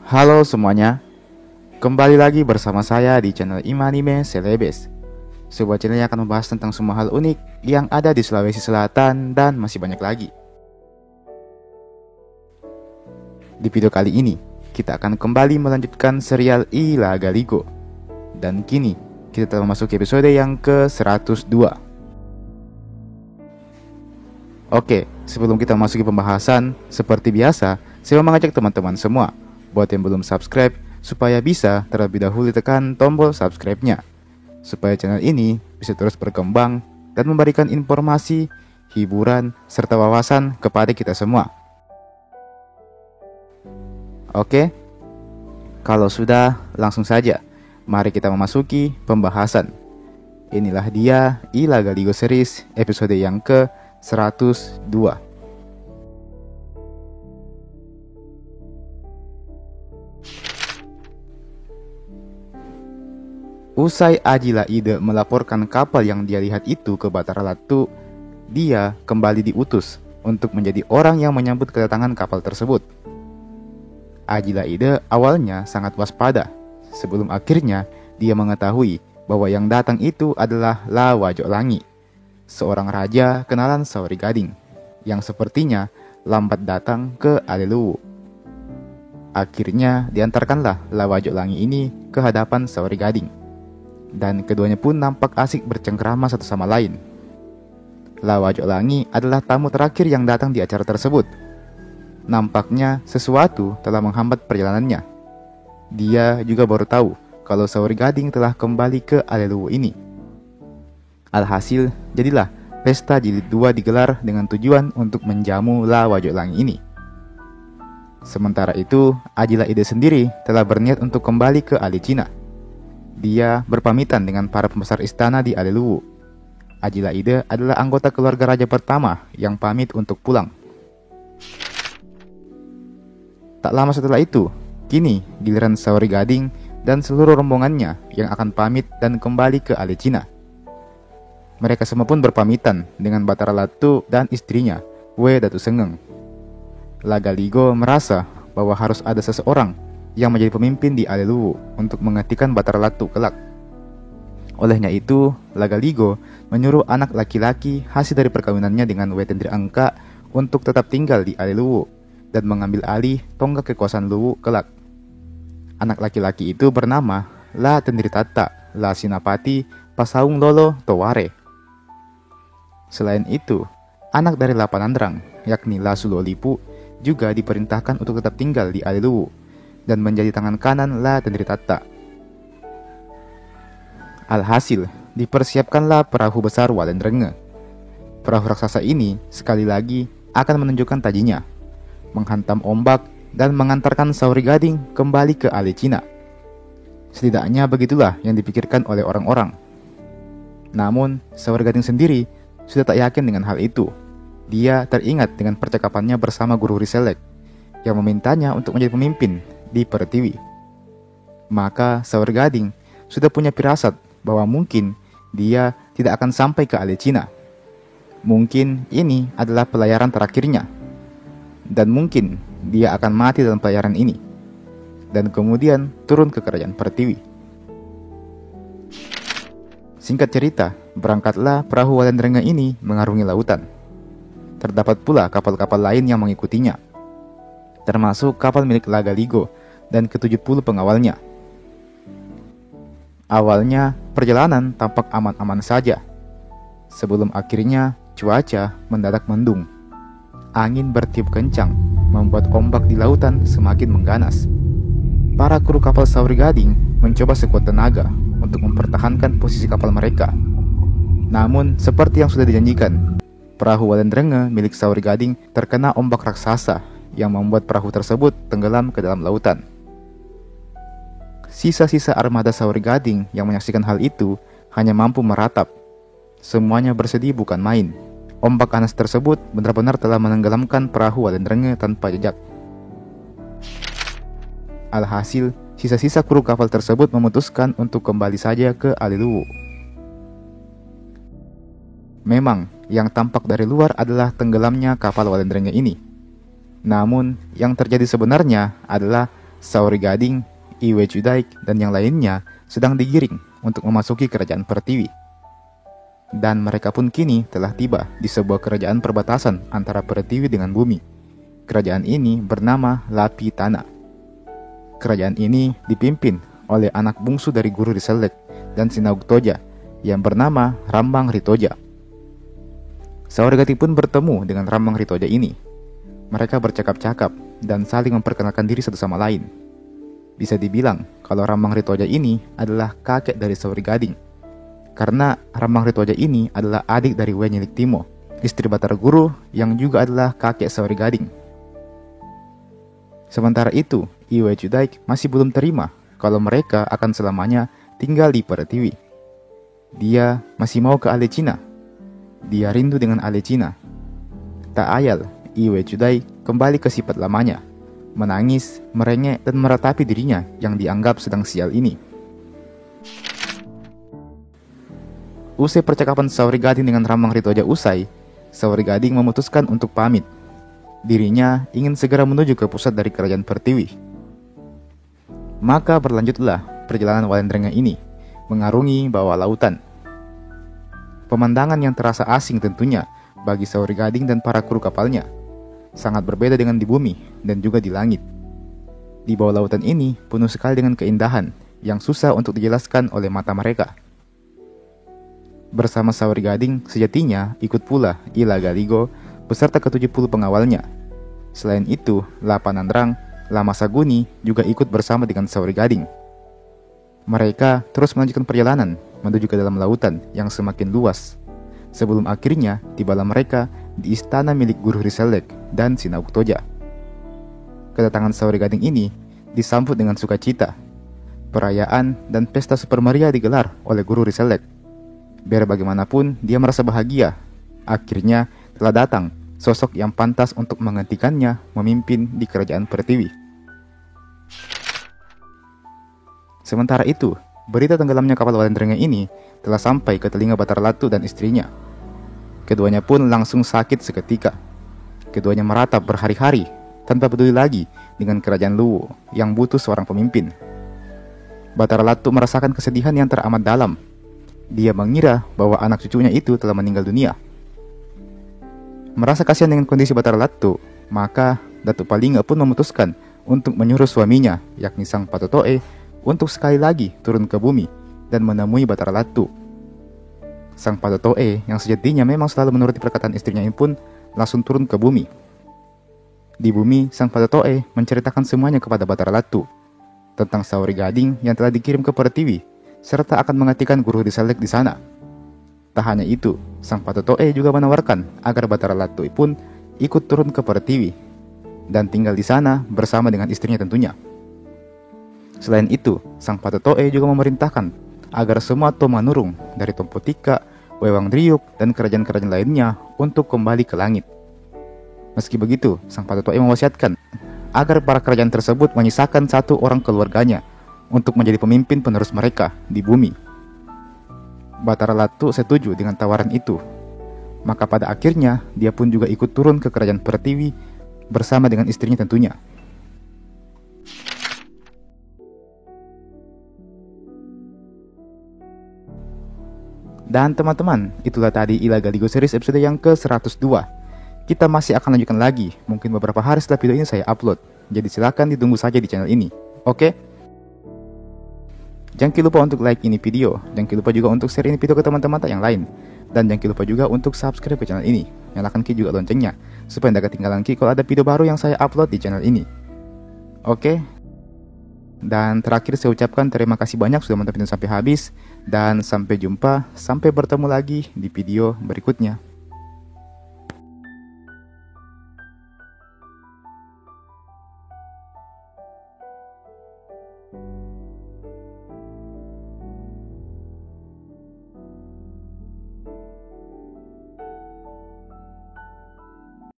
Halo semuanya, kembali lagi bersama saya di channel Imanime Celebes, sebuah channel yang akan membahas tentang semua hal unik yang ada di Sulawesi Selatan dan masih banyak lagi. Di video kali ini, kita akan kembali melanjutkan serial Ila Galigo. Dan kini, kita telah memasuki episode yang ke-102. Oke, sebelum kita memasuki pembahasan, seperti biasa, saya mau mengajak teman-teman semua buat yang belum subscribe, supaya bisa terlebih dahulu tekan tombol subscribe-nya, supaya channel ini bisa terus berkembang dan memberikan informasi, hiburan, serta wawasan kepada kita semua. Oke, kalau sudah, langsung saja mari kita memasuki pembahasan. Inilah dia Ila Galigo series episode yang ke-102. Usai Ajila Ide melaporkan kapal yang dia lihat itu ke Batara Latu, dia kembali diutus untuk menjadi orang yang menyambut kedatangan kapal tersebut. Ajila Ide awalnya sangat waspada, sebelum akhirnya dia mengetahui bahwa yang datang itu adalah Lawajok Langi, seorang raja kenalan Sauri Gading, yang sepertinya lambat datang ke Aleluwu. Akhirnya diantarkanlah Lawajok Langi ini ke hadapan Sauri Gading, dan keduanya pun nampak asik bercengkrama satu sama lain. Lawajok Langi adalah tamu terakhir yang datang di acara tersebut. Nampaknya sesuatu telah menghambat perjalanannya. Dia juga baru tahu kalau Sauri Gading telah kembali ke Aleluwu ini. Alhasil, jadilah pesta jilid 2 digelar dengan tujuan untuk menjamu Lawajok Langi ini. Sementara itu, Ajila Ide sendiri telah berniat untuk kembali ke Alicina. Dia berpamitan dengan para pembesar istana di Aleluwu. Ajila Ide adalah anggota keluarga raja pertama yang pamit untuk pulang. Tak lama setelah itu, kini giliran Sauri Gading dan seluruh rombongannya yang akan pamit dan kembali ke Alicina. Mereka semua pun berpamitan dengan Batara Latu dan istrinya, We Datu Sengeng. Lagaligo merasa bahwa harus ada seseorang yang menjadi pemimpin di Aleluwu untuk menghentikan Batara Latu kelak. Olehnya itu, Lagaligo menyuruh anak laki-laki hasil dari perkawinannya dengan Wetendri Angka untuk tetap tinggal di Aleluwu dan mengambil alih tonggak kekuasaan Luwu kelak. Anak laki-laki itu bernama La Tendritata, La Sinapati, Pasaung Lolo Toware. Selain itu, anak dari La Panandrang, yakni La Sulolipu, juga diperintahkan untuk tetap tinggal di Aleluwu dan menjadi tangan kanan La Tendritata. Alhasil, dipersiapkanlah perahu besar Walendrenge. Perahu raksasa ini sekali lagi akan menunjukkan tajinya, menghantam ombak dan mengantarkan Sauri Gading kembali ke Alicina. Setidaknya begitulah yang dipikirkan oleh orang-orang. Namun, Sauri Gading sendiri sudah tak yakin dengan hal itu. Dia teringat dengan percakapannya bersama Guru Riselek yang memintanya untuk menjadi pemimpin di Pertiwi. Maka Sauri Gading sudah punya firasat bahwa mungkin dia tidak akan sampai ke Alicina. Mungkin ini adalah pelayaran terakhirnya, dan mungkin dia akan mati dalam pelayaran ini, dan kemudian turun ke kerajaan Pertiwi. Singkat cerita, berangkatlah perahu Walendrenge ini mengarungi lautan. Terdapat pula kapal-kapal lain yang mengikutinya, termasuk kapal milik Lagaligo dan ke-70 pengawalnya. Awalnya, perjalanan tampak aman-aman saja, sebelum akhirnya cuaca mendadak mendung. Angin bertiup kencang, membuat ombak di lautan semakin mengganas. Para kru kapal Sauri Gading mencoba sekuat tenaga untuk mempertahankan posisi kapal mereka. Namun, seperti yang sudah dijanjikan, perahu Walendrenge milik Sauri Gading terkena ombak raksasa yang membuat perahu tersebut tenggelam ke dalam lautan. Sisa-sisa armada Sauri Gading yang menyaksikan hal itu hanya mampu meratap. Semuanya bersedih bukan main. Ombak panas tersebut benar-benar telah menenggelamkan perahu Walendrenge tanpa jejak. Alhasil, sisa-sisa kru kapal tersebut memutuskan untuk kembali saja ke Aleluwu. Memang, yang tampak dari luar adalah tenggelamnya kapal Walendrenge ini. Namun, yang terjadi sebenarnya adalah Saori Gading, Iwe Cudaik, dan yang lainnya sedang digiring untuk memasuki kerajaan Pertiwi. Dan mereka pun kini telah tiba di sebuah kerajaan perbatasan antara Pertiwi dengan bumi. Kerajaan ini bernama Lapi Tana. Kerajaan ini dipimpin oleh anak bungsu dari Guru Riselek dan Sinauk Toja yang bernama Rambang Ritoja. Saori Gading pun bertemu dengan Rambang Ritoja ini. Mereka bercakap-cakap dan saling memperkenalkan diri satu sama lain. Bisa dibilang kalau Rambang Ritoja ini adalah kakek dari Saori Gading, karena Rambang Ritoja ini adalah adik dari Wenyelik Timo, istri Batara Guru yang juga adalah kakek Saori Gading. Sementara itu, Iwe Cudaik masih belum terima kalau mereka akan selamanya tinggal di Pertiwi. Dia masih mau ke Alecina. Dia rindu dengan Alecina. Tak ayal, Iwe Cudaik kembali ke sifat lamanya, menangis, merengek, dan meratapi dirinya yang dianggap sedang sial ini. Usai percakapan Saori Gading dengan Rambang Ritoja usai, Saori Gading memutuskan untuk pamit. Dirinya ingin segera menuju ke pusat dari kerajaan Pertiwi. Maka berlanjutlah perjalanan Walendrenga ini, mengarungi bawah lautan. Pemandangan yang terasa asing tentunya bagi Saori Gading dan para kru kapalnya. Sangat berbeda dengan di bumi dan juga di langit. Di bawah lautan ini penuh sekali dengan keindahan yang susah untuk dijelaskan oleh mata mereka. Bersama Saori Gading sejatinya ikut pula Ila Galigo beserta ke-70 pengawalnya. Selain itu, Lapa Nandrang, Lama Saguni juga ikut bersama dengan Saori Gading. Mereka terus melanjutkan perjalanan menuju ke dalam lautan yang semakin luas, sebelum akhirnya tibalah mereka di istana milik Guru Riselek dan Sinauk Toja. Kedatangan Saori Gading ini disambut dengan sukacita. Perayaan dan pesta super meriah digelar oleh Guru Riselek. Biar bagaimanapun dia merasa bahagia. Akhirnya telah datang sosok yang pantas untuk menggantikannya memimpin di kerajaan Pertiwi. Sementara itu, berita tenggelamnya kapal Walendrenga ini telah sampai ke telinga Batara Latu dan istrinya. Keduanya pun langsung sakit seketika. Keduanya meratap berhari-hari tanpa peduli lagi dengan kerajaan Luwu yang butuh seorang pemimpin. Batara Latu merasakan kesedihan yang teramat dalam. Dia mengira bahwa anak cucunya itu telah meninggal dunia. Merasa kasihan dengan kondisi Batara Latu, maka Datuk Palinga pun memutuskan untuk menyuruh suaminya, yakni Sang Patotoe, untuk sekali lagi turun ke bumi dan menemui Batara Latu. Sang Patotoe yang sejatinya memang selalu menuruti perkataan istrinya ini pun langsung turun ke bumi. Di bumi, Sang Patotoe menceritakan semuanya kepada Batara Latu tentang Saori Gading yang telah dikirim ke Pertiwi serta akan menggantikan Guru Riselek di sana. Tak hanya itu, Sang Patotoe juga menawarkan agar Batara Latu pun ikut turun ke Pertiwi dan tinggal di sana bersama dengan istrinya tentunya. Selain itu, Sang Patotoe juga memerintahkan agar semua Tomanurung dari Tompotika, Wewang Driuk, dan kerajaan-kerajaan lainnya untuk kembali ke langit. Meski begitu, Sang Patotoe mewasiatkan agar para kerajaan tersebut menyisakan satu orang keluarganya untuk menjadi pemimpin penerus mereka di bumi. Batara Latu setuju dengan tawaran itu. Maka pada akhirnya dia pun juga ikut turun ke kerajaan Pertiwi bersama dengan istrinya tentunya. Dan teman-teman, itulah tadi Ila Galigo Series episode yang ke-102. Kita masih akan lanjutkan lagi, mungkin beberapa hari setelah video ini saya upload. Jadi silakan ditunggu saja di channel ini. Oke? Jangan lupa untuk like ini video, jangan lupa juga untuk share ini video ke teman-teman yang lain. Dan jangan lupa juga untuk subscribe ke channel ini. Nyalakan juga loncengnya, supaya tidak ketinggalan kalau ada video baru yang saya upload di channel ini. Oke? Dan terakhir saya ucapkan terima kasih banyak sudah menonton video sampai habis. Dan sampai jumpa, sampai bertemu lagi di video berikutnya.